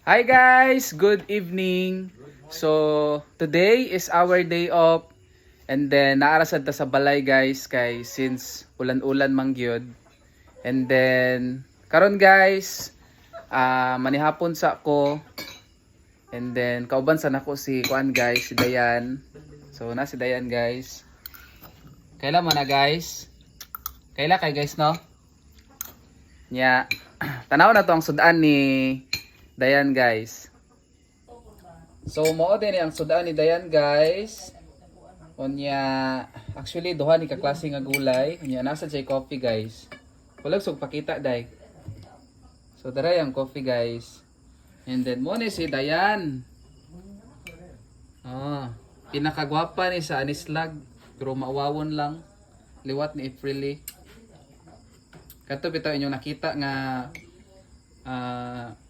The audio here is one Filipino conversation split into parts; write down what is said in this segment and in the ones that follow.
Hi guys, good evening. So today is our day off and then naarasad ta sa balay guys kay since ulan-ulan man gyud. And then karon guys, manihapon sa ako. And then kauban sa nako si kuan guys, si Dayan. So na si Dayan guys. Kaila man na guys. Kaila kay guys no? Nya tanaw na to ang sudan ni Dayan guys. So mao din ang sudan ni Dayan guys. Unya actually duha ni ka klase nga gulay. Unya nasa jay coffee guys. Wala sug pakita day. So dara ang coffee guys. And then mo ni si Dayan. Pinakagwapa ni sa Anislag pero mawawon lang. Liwat ni Aprili. Kato bitaw inyong nakita nga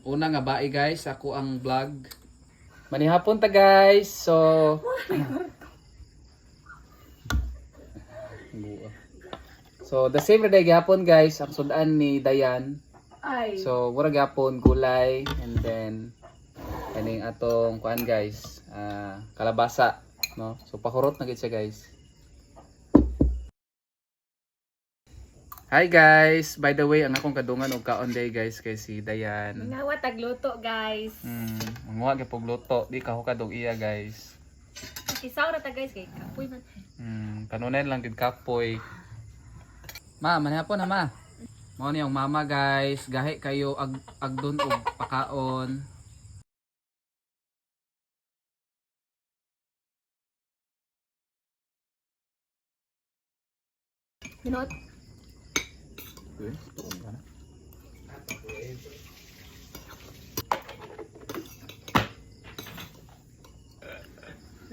una nga bae guys, ako ang vlog. Manihapon ta guys. So the same day gapon guys, ang sudan ni Dayan. So mura gapon gulay and then kaning atong kuan guys, kalabasa, no? So pahurot na gid siya guys. Hi guys! By the way, ang akong kadungan og kaon day guys kay si Dayan. Ngawa tagluto guys. Mga gipog luto, di ka hukad og iya guys. Kisaw ra ta guys kay kapoy man. Kanunay lang gid kapoy. Ma, manhapon na ma. Mao ni ang mama guys, gahi kayo agdon og pakaon. Minot.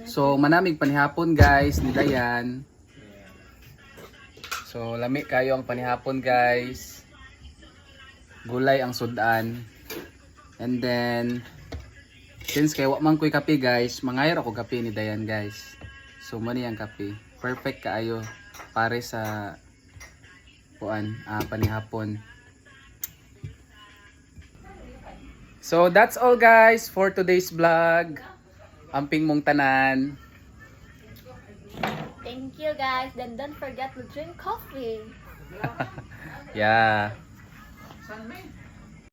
So manamig panihapon guys ni Dayan. So lami kayo ang panihapon guys. Gulay ang sudan. And then since kay wa man ko'y kape guys, mangayar ako kape ni Dayan guys. So mani ang kape. Perfect kaayo pare sa panihapon. So that's all guys for today's vlog. Amping mong tanan. Thank you guys. Then don't forget to drink coffee. Yeah.